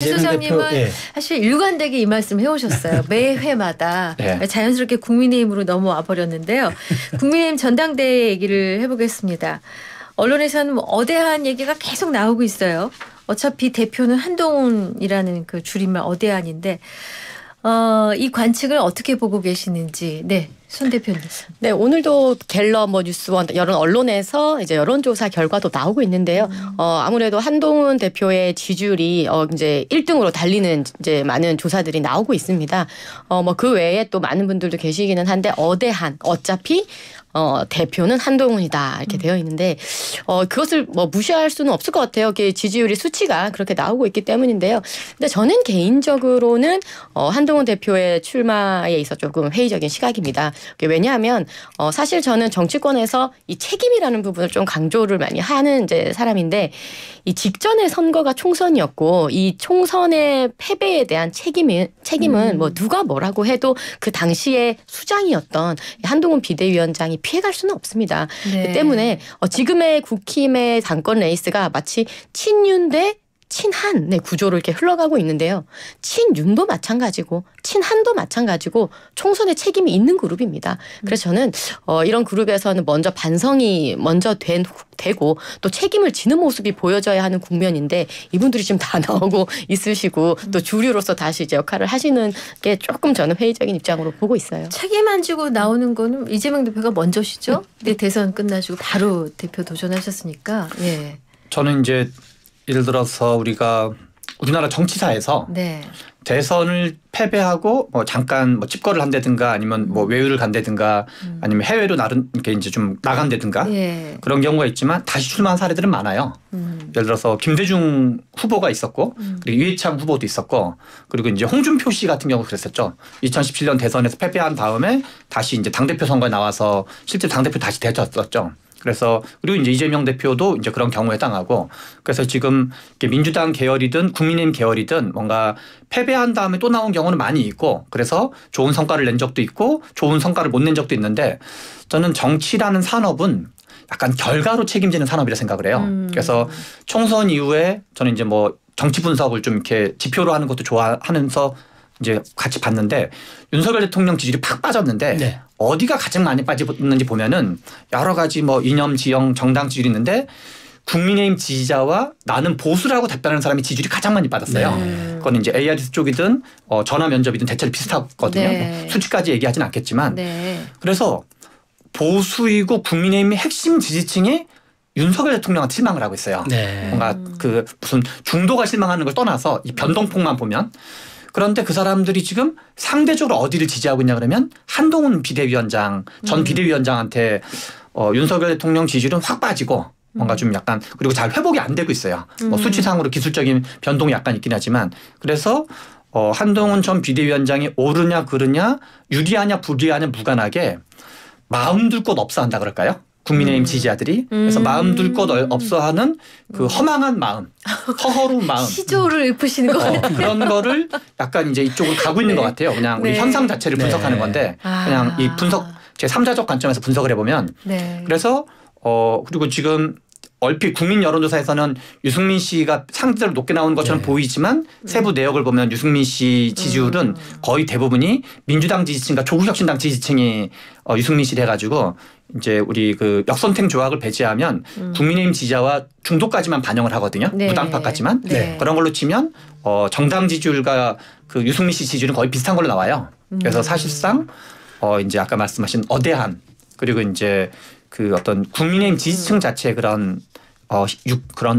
소장님은 예. 사실 일관되게 이 말씀 해오셨어요. 매 회마다 예. 자연스럽게 국민의힘으로 넘어와 버렸는데요. 국민의힘 전당대회 얘기를 해보겠습니다. 언론에서는 뭐 어대한 얘기가 계속 나오고 있어요. 어차피 대표는 한동훈이라는 그 줄임말 어대한인데 이 관측을 어떻게 보고 계시는지 손 대표님. 네, 오늘도 갤럽, 뉴스원 여러 언론에서 이제 여론조사 결과도 나오고 있는데요. 아무래도 한동훈 대표의 지지율이 이제 1등으로 달리는 이제 많은 조사들이 나오고 있습니다. 그 외에 또 많은 분들도 계시기는 한데 어차피 대표는 한동훈이다 이렇게 되어 있는데 그것을 무시할 수는 없을 것 같아요. 지지율이 수치가 그렇게 나오고 있기 때문인데요. 근데 저는 개인적으로는 한동훈 대표의 출마에 있어 조금 회의적인 시각입니다. 왜냐하면 사실 저는 정치권에서 이 책임이라는 부분을 좀 강조를 많이 하는 이제 사람인데 이 직전의 선거가 총선이었고 이 총선의 패배에 대한 책임은 누가 뭐라고 해도 그 당시에 수장이었던 한동훈 비대위원장이 피해갈 수는 없습니다. 네. 그 때문에 지금의 국힘의 당권 레이스가 마치 친윤 대 친한의 구조로 이렇게 흘러가고 있는데요. 친윤도 마찬가지고 친한도 마찬가지고 총선에 책임이 있는 그룹입니다. 그래서 저는 이런 그룹에서는 먼저 반성이 먼저 되고 또 책임을 지는 모습이 보여져야 하는 국면인데 이분들이 지금 다 나오고 있으시고 또 주류로서 다시 이제 역할을 하시는 게 조금 저는 회의적인 입장으로 보고 있어요. 책임 안 지고 나오는 거는 이재명 대표가 먼저시죠? 네, 대선 끝나시고 바로 대표 도전하셨으니까. 예. 저는 이제 예를 들어서 우리나라 정치사에서 대선을 패배하고 잠깐 잠거를 한다든가 아니면 외유를 간다든가 아니면 해외로 이렇게 이제 좀 나간다든가 그런 경우가 있지만 다시 출마한 사례들은 많아요. 예를 들어서 김대중 후보가 있었고 그리고 이해창 후보도 있었고 그리고 이제 홍준표 씨 같은 경우 그랬었죠. 2017년 대선에서 패배한 다음에 다시 이제 당대표 선거에 나와서 실제 당대표 다시 되셨었죠. 그래서 그리고 이제 이재명 대표도 이제 그런 경우에 해당하고 그래서 지금 민주당 계열이든 국민의힘 계열이든 뭔가 패배한 다음에 또 나온 경우는 많이 있고 그래서 좋은 성과를 낸 적도 있고 좋은 성과를 못 낸 적도 있는데 저는 정치라는 산업은 약간 결과로 책임지는 산업이라 생각을 해요. 그래서 총선 이후에 저는 이제 정치 분석을 좀 이렇게 지표로 하는 것도 좋아하면서 이제 같이 봤는데 윤석열 대통령 지지율이 팍 빠졌는데 어디가 가장 많이 빠졌는지 보면은 여러 가지 이념, 지형, 정당 지지율이 있는데 국민의힘 지지자와 나는 보수라고 답변하는 사람이 지지율이 가장 많이 빠졌어요. 그건 이제 ARS 쪽이든 전화 면접이든 대체로 비슷하거든요. 수치까지 얘기하진 않겠지만 그래서 보수이고 국민의힘의 핵심 지지층이 윤석열 대통령한테 실망을 하고 있어요. 뭔가 무슨 중도가 실망하는 걸 떠나서 이 변동폭만 보면 그런데 그 사람들이 지금 상대적으로 어디를 지지하고 있냐 그러면 한동훈 비대위원장 전 비대위원장한테 윤석열 대통령 지지율은 확 빠지고 뭔가 좀 약간 그리고 잘 회복이 안 되고 있어요. 수치상으로 기술적인 변동이 약간 있긴 하지만 그래서 한동훈 전 비대위원장이 옳으냐 그르냐 유리하냐 불리하냐 무관하게 마음 둘 곳 없어 한다 그럴까요? 국민의힘 지지자들이 그래서 마음 둘 곳 없어 하는 그 허망한 마음, 허허로운 마음. 시조를 읊으시는 것 같아요. 그런 거를 약간 이제 이쪽으로 가고 있는 것 같아요. 그냥 우리 현상 자체를 분석하는 건데 그냥 이 제 3자적 관점에서 분석을 해보면 그래서 그리고 지금 얼핏 국민 여론조사에서는 유승민 씨가 상대적으로 높게 나오는 것처럼 보이지만 세부 내역을 보면 유승민 씨 지지율은 거의 대부분이 민주당 지지층과 조국혁신당 지지층이 유승민 씨를 해가지고 이제 우리 그 역선택 조합을 배제하면 국민의힘 지지자와 중도까지만 반영을 하거든요. 무당파까지만 그런 걸로 치면 정당 지지율과 그 유승민 씨 지지율은 거의 비슷한 걸로 나와요. 그래서 사실상 이제 아까 말씀하신 어대한 그리고 이제 그 어떤 국민의힘 지지층 자체의 그런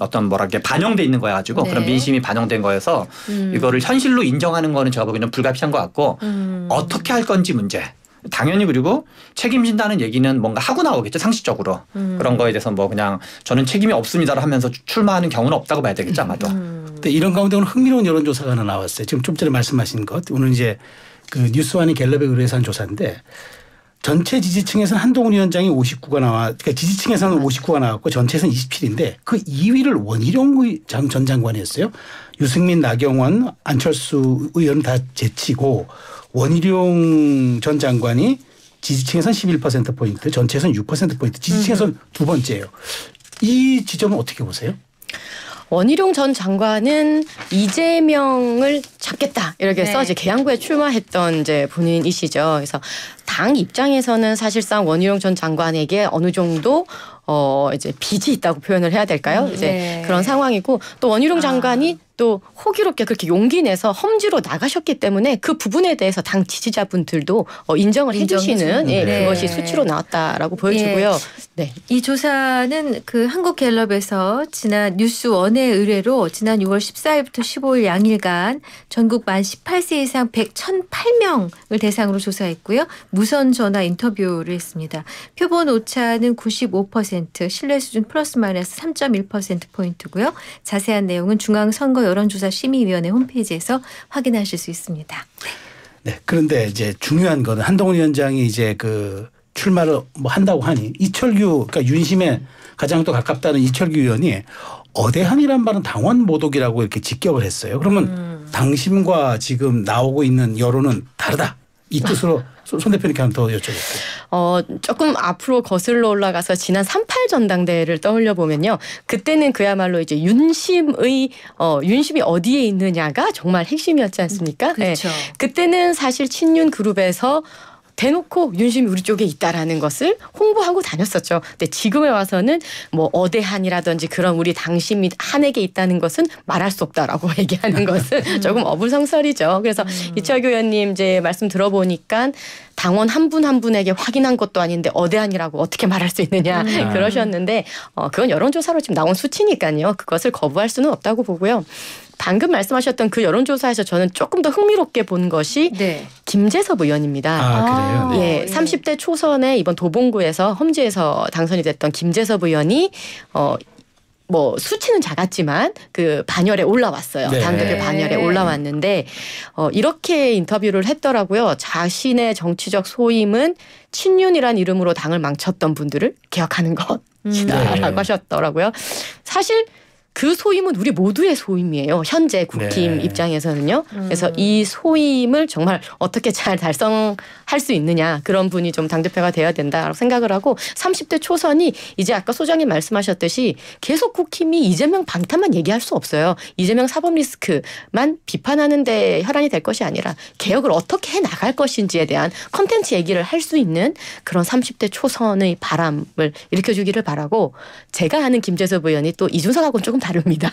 어떤 반영돼 있는 거야 가지고 그런 민심이 반영된 거여서 이거를 현실로 인정하는 거는 제가 보기에는 불가피한 것 같고 어떻게 할 건지 문제. 당연히 그리고 책임진다는 얘기는 뭔가 하고 나오겠죠 상식적으로 그런 거에 대해서 그냥 저는 책임이 없습니다로 하면서 출마하는 경우는 없다고 봐야 되겠죠 아마도. 근데 이런 가운데 오늘 흥미로운 여론조사가 하나 나왔어요. 지금 좀 전에 말씀하신 것 오늘 이제 그 뉴스원이 갤럽에 의뢰해서 한 조사인데. 전체 지지층에서는 한동훈 위원장이 59가 그러니까 지지층에서는 59가 나왔고 전체에서는 27인데 그 2위를 원희룡 전 장관이었어요. 유승민, 나경원, 안철수 의원은 다 제치고 원희룡 전 장관이 지지층에서는 11%포인트, 전체에서는 6%포인트, 지지층에서는 두 번째예요. 이 지점은 어떻게 보세요? 원희룡 전 장관은 이재명을 잡겠다 이렇게 해서 이제 계양구에 출마했던 이제 분이시죠. 그래서 당 입장에서는 사실상 원희룡 전 장관에게 어느 정도 이제 빚이 있다고 표현을 해야 될까요? 이제 그런 상황이고 또 원희룡 장관이 또 호기롭게 그렇게 용기 내서 험지로 나가셨기 때문에 그 부분에 대해서 당 지지자분들도 인정을 해주시는 그것이 수치로 나왔다라고 보여지고요. 네. 이 조사는 그 한국갤럽에서 지난 뉴스원의 의뢰로 지난 6월 14일부터 15일 양일간 전국 만 18세 이상 1,008명을 대상으로 조사했고요. 무선 전화 인터뷰를 했습니다. 표본 오차는 95%, 신뢰 수준 플러스 마이너스 3.1%포인트고요. 자세한 내용은 중앙선거 여론조사 심의위원회 홈페이지에서 확인하실 수 있습니다. 네. 그런데 이제 중요한 거는 한동훈 위원장이 이제 그 출마를 뭐 한다고 하니 이철규 그러니까 윤심에 가장 또 가깝다는 이철규 의원이 어대한이란 말은 당원 모독이라고 이렇게 직격을 했어요. 그러면 당심과 지금 나오고 있는 여론은 다르다. 이 뜻으로 손 대표님께 한 번 더 여쭤볼게요. 조금 앞으로 거슬러 올라가서 지난 3.8 전당대회를 떠올려 보면요. 그때는 그야말로 이제 윤심이 어디에 있느냐가 정말 핵심이었지 않습니까? 그렇죠. 네. 그때는 사실 친윤 그룹에서 대놓고 윤심이 우리 쪽에 있다라는 것을 홍보하고 다녔었죠. 근데 지금에 와서는 뭐 어대한이라든지 그런 우리 당심이 한에게 있다는 것은 말할 수 없다라고 얘기하는 것은 조금 어불성설이죠. 그래서 이철규 의원님 이제 말씀 들어보니까 당원 한 분 한 분에게 확인한 것도 아닌데 어대한이라고 어떻게 말할 수 있느냐 그러셨는데 그건 여론조사로 지금 나온 수치니까요. 그것을 거부할 수는 없다고 보고요. 방금 말씀하셨던 그 여론조사에서 저는 조금 더 흥미롭게 본 것이 김재섭 의원입니다. 그래요? 예, 30대 초선에 이번 도봉구에서 험지에서 당선이 됐던 김재섭 의원이 뭐 수치는 작았지만 그 반열에 올라왔어요. 당대표 반열에 올라왔는데 이렇게 인터뷰를 했더라고요. 자신의 정치적 소임은 친윤이란 이름으로 당을 망쳤던 분들을 기억하는 것이다라고 하셨더라고요. 사실 그 소임은 우리 모두의 소임이에요. 현재 국힘 입장에서는요. 그래서 이 소임을 정말 어떻게 잘 달성할 수 있느냐 그런 분이 좀 당대표가 돼야 된다라고 생각을 하고 30대 초선이 이제 아까 소장님 말씀하셨듯이 계속 국힘이 이재명 방탄만 얘기할 수 없어요. 이재명 사법 리스크만 비판하는 데 혈안이 될 것이 아니라 개혁을 어떻게 해나갈 것인지에 대한 컨텐츠 얘기를 할 수 있는 그런 30대 초선의 바람을 일으켜주기를 바라고 제가 아는 김재섭 의원이 또 이준석하고는 조금 다릅니다.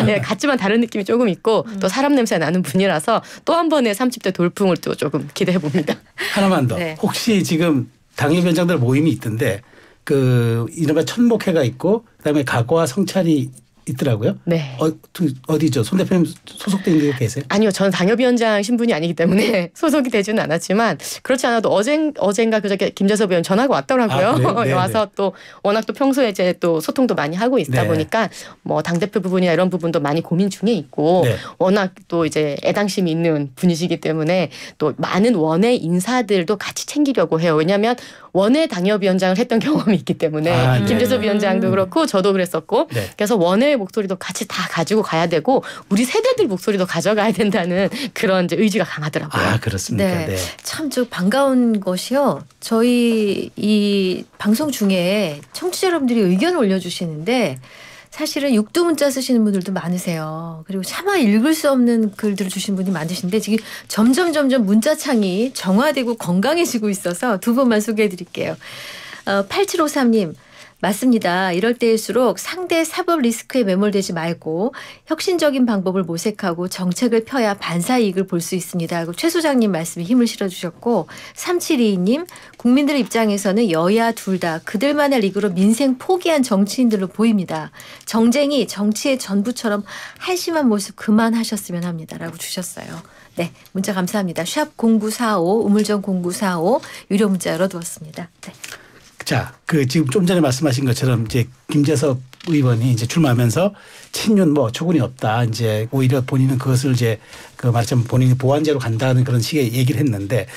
네, 같지만 다른 느낌이 조금 있고 또 사람 냄새 나는 분이라서 또 한 번의 30대 돌풍을 또 조금 기대해 봅니다. 하나만 더. 혹시 지금 당협위원장들 모임이 있던데 그 이른바 천목회가 있고 그다음에 각오와 성찰이 있더라고요. 네. 어디죠? 손 대표님 소속된 게 계세요? 아니요. 저는 당협위원장 신분이 아니기 때문에 소속이 되지는 않았지만 그렇지 않아도 어젠가 그저께 김재섭 의원 전화가 왔더라고요. 와서 또 워낙 또 평소에 이제 또 소통도 많이 하고 있다 보니까 뭐 당대표 부분이나 이런 부분도 많이 고민 중에 있고 워낙 또 이제 애당심이 있는 분이시기 때문에 또 많은 원외 인사들도 같이 챙기려고 해요. 왜냐하면 원외 당협위원장을 했던 경험이 있기 때문에 김재섭 위원장도 그렇고 저도 그랬었고 그래서 원외 목소리도 같이 다 가지고 가야 되고 우리 세대들 목소리도 가져가야 된다는 그런 이제 의지가 강하더라고요. 그렇습니까? 네. 참 좀 반가운 것이요. 저희 이 방송 중에 청취자 여러분들이 의견을 올려주시는데 사실은 육두문자 쓰시는 분들도 많으세요. 그리고 차마 읽을 수 없는 글들을 주신 분이 많으신데 지금 점점 문자창이 정화되고 건강해지고 있어서 두 분만 소개해 드릴게요. 8753님. 맞습니다. 이럴 때일수록 상대 사법 리스크에 매몰되지 말고 혁신적인 방법을 모색하고 정책을 펴야 반사 이익을 볼 수 있습니다. 하고 최 소장님 말씀에 힘을 실어주셨고 3722님 국민들 입장에서는 여야 둘 다 그들만의 리그로 민생 포기한 정치인들로 보입니다. 정쟁이 정치의 전부처럼 한심한 모습 그만하셨으면 합니다. 라고 주셨어요. 네, 문자 감사합니다. 샵 0945 우물정 0945 유료 문자 열어두었습니다. 네. 자, 그 지금 좀 전에 말씀하신 것처럼 이제 김재섭 의원이 이제 출마하면서 친윤 뭐 초군이 없다. 이제 오히려 본인은 그것을 이제 그 말하자면 본인이 보완제로 간다는 그런 식의 얘기를 했는데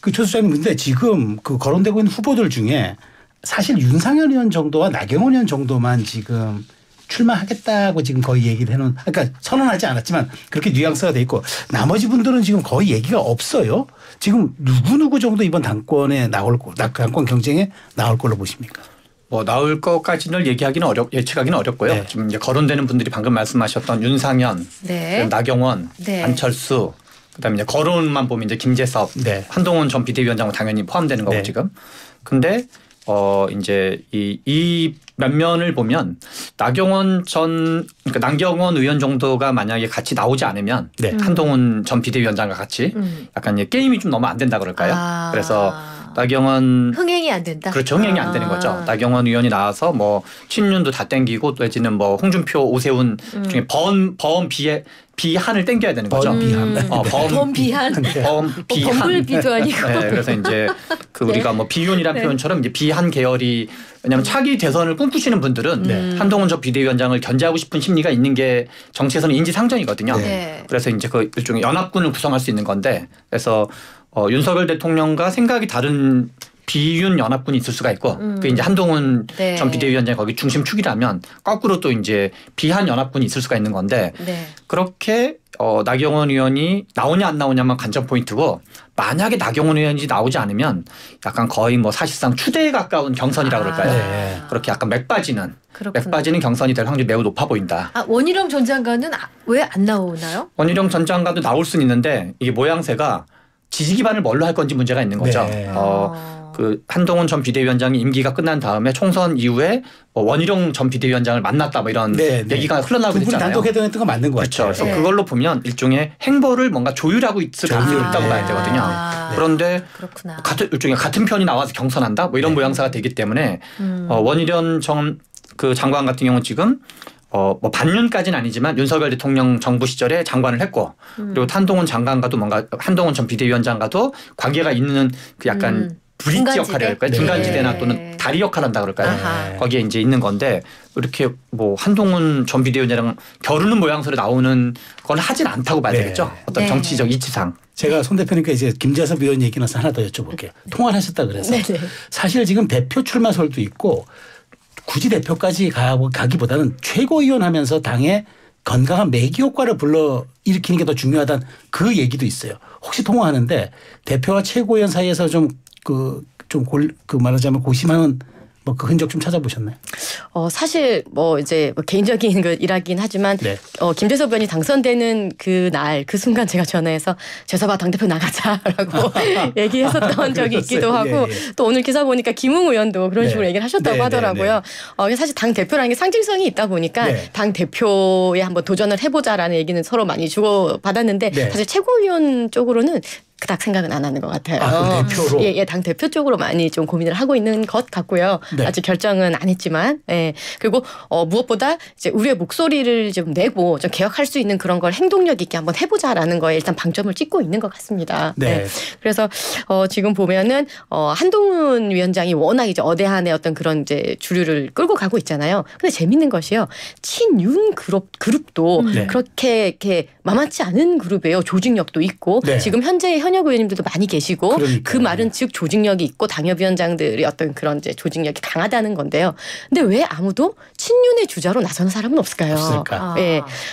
그 최 소장님 근데 지금 그 거론되고 있는 후보들 중에 사실 윤상현 의원 정도와 나경원 의원 정도만 지금 출마하겠다고 지금 거의 얘기를 해놓은 그러니까 선언하지 않았지만 그렇게 뉘앙스가 돼 있고 나머지 분들은 지금 거의 얘기가 없어요. 지금 누구 정도 이번 당권 경쟁에 나올 걸로 보십니까? 뭐 나올 것까지는 얘기하기는 예측하기는 어렵고요. 네. 지금 이제 거론되는 분들이 방금 말씀하셨던 윤상현, 네. 나경원, 네. 안철수, 그다음에 이제 거론만 보면 이제 김재섭, 네. 한동훈 전 비대위원장은 당연히 포함되는 거고 네. 지금. 근데 이제 이 면면을 보면 나경원 의원 정도가 만약에 같이 나오지 않으면 네. 한동훈 전 비대위원장과 같이 약간 게임이 좀 너무 안 된다 그럴까요? 그래서 나경원 흥행이 안 된다. 그렇죠. 흥행이 안 되는 거죠. 나경원 의원이 나와서 뭐 친윤도 다 땡기고 또 내지는 뭐 홍준표, 오세훈 중에 비한을 땡겨야 되는 거죠. 범비한. 범비한. 범불비도 아니고. 네, 그래서 이제 그 우리가 뭐 비윤이라는 표현처럼 이제 비한 계열이 왜냐하면 차기 대선을 꿈꾸시는 분들은 한동훈 전 비대위원장을 견제하고 싶은 심리가 있는 게 정치에서는 인지상정이거든요. 네. 그래서 이제 그 일종의 연합군을 구성할 수 있는 건데 그래서 윤석열 대통령과 생각이 다른 비윤 연합군이 있을 수가 있고 그 이제 한동훈 네. 전 비대위원장이 거기 중심축이라면 거꾸로 또 이제 비한 연합군이 있을 수가 있는 건데 네. 그렇게 나경원 의원이 나오냐 안 나오냐만 관전 포인트고 만약에 나경원 의원이 나오지 않으면 약간 거의 뭐 사실상 추대에 가까운 경선이라 그럴까요? 네. 그렇게 약간 맥 빠지는 경선이 될 확률이 매우 높아 보인다. 원희룡 전 장관은 왜 안 나오나요? 원희룡 전 장관도 나올 수는 있는데 이게 모양새가 지지 기반을 뭘로 할 건지 문제가 있는 거죠. 네. 그 한동훈 전 비대위원장이 임기가 끝난 다음에 총선 이후에 원희룡 전 비대위원장을 만났다 뭐 이런 얘기가 흘러나오고 있잖아요. 단독 회동했던 거 맞는 것 그렇죠. 같아요. 그래서 그걸로 보면 일종의 행보를 뭔가 조율하고 있을 가능성이 있다고 봐야 되거든요. 그런데 그렇구나. 일종의 같은 편이 나와서 경선한다 뭐 이런 모양새가 되기 때문에 원희룡 전 그 장관 같은 경우는 지금 뭐 반년까지는 아니지만 윤석열 대통령 정부 시절에 장관을 했고 그리고 한동훈 장관과도 뭔가 한동훈 전 비대위원장과도 관계가 있는 그 약간 브릿지 역할을 할까요? 중간지대나 또는 다리 역할을 한다 그럴까요? 거기에 이제 있는 건데 이렇게 뭐 한동훈 전 비대위원장이랑 겨루는 모양새로 나오는 건 하진 않다고 봐야 되겠죠. 어떤 정치적 이치상. 제가 손 대표님께 이제 김재섭 의원 얘기 나서 하나 더 여쭤볼게요. 통화를 하셨다 그래서 사실 지금 대표 출마설도 있고 굳이 대표까지 가기보다는 최고위원 하면서 당에 건강한 매기 효과를 불러일으키는 게 더 중요하다는 그 얘기도 있어요. 혹시 통화하는데 대표와 최고위원 사이에서 말하자면 고심하는 뭐 그 흔적 좀 찾아보셨나요? 사실 뭐 이제 뭐 개인적인 그 일하긴 하지만 김재섭 의원이 당선되는 그 날 그 순간 제가 전화해서 재섭아 당대표 나가자라고 얘기했었던 적이 있기도 하고 또 오늘 기사 보니까 김웅 의원도 그런 식으로 얘기를 하셨다고 하더라고요. 사실 당 대표라는 게 상징성이 있다 보니까 당 대표에 한번 도전을 해보자라는 얘기는 서로 많이 주고받았는데 사실 최고위원 쪽으로는 그닥 생각은 안 하는 것 같아요. 당 대표로? 예, 당 대표 쪽으로 많이 좀 고민을 하고 있는 것 같고요. 아직 결정은 안 했지만, 그리고 무엇보다 이제 우리의 목소리를 좀 내고 좀 개혁할 수 있는 그런 걸 행동력 있게 한번 해보자라는 거에 일단 방점을 찍고 있는 것 같습니다. 그래서 지금 보면은 한동훈 위원장이 워낙 이제 어대한의 어떤 그런 이제 주류를 끌고 가고 있잖아요. 근데 재밌는 것이요, 친윤 그룹도 그렇게 이렇게 만만치 않은 그룹이에요. 조직력도 있고 지금 현재 현역 의원님들도 많이 계시고 그 말은 즉 조직력이 있고 당협위원장들이 어떤 그런 이제 조직력이 강하다는 건데요. 근데 왜 아무도 친윤의 주자로 나서는 사람은 없을까요?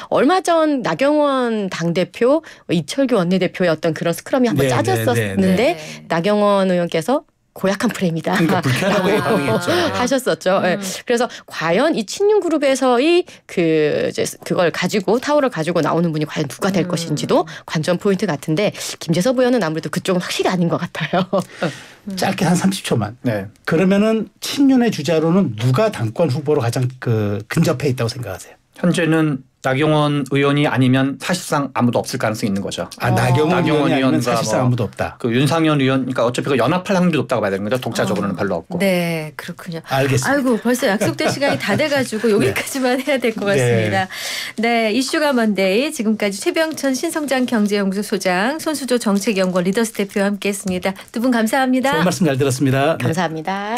얼마 전 나경원 당대표, 이철규 원내대표의 어떤 그런 스크럼이 한번 짜졌었는데 나경원 의원께서 고약한 프레임이다. 그러니까 불쾌하다고 반응했죠. 하셨었죠. 그래서 과연 이 친윤 그룹에서의 그걸 가지고 타워를 가지고 나오는 분이 과연 누가 될 것인지도 관전 포인트 같은데 김재섭 의원은 아무래도 그쪽은 확실히 아닌 것 같아요. 짧게 한 30초만. 그러면은 친윤의 주자로는 누가 당권 후보로 가장 근접해 있다고 생각하세요? 현재는 나경원 의원이 아니면 사실상 아무도 없을 가능성이 있는 거죠. 나경원 의원은 사실상 아무도 없다. 그 윤상현 의원, 그러니까 어차피 그 연합할 확률이 높다고 봐야 되는 거죠. 독자적으로는 별로 없고. 네, 그렇군요. 알겠습니다. 아이고, 벌써 약속된 시간이 다 돼가지고 여기까지만 해야 될 것 같습니다. 네, 이슈가 먼데이 지금까지 최병천 신성장 경제연구소 소장, 손수조 정책연구원 리더스 대표와 함께했습니다. 두 분 감사합니다. 좋은 말씀 잘 들었습니다. 감사합니다.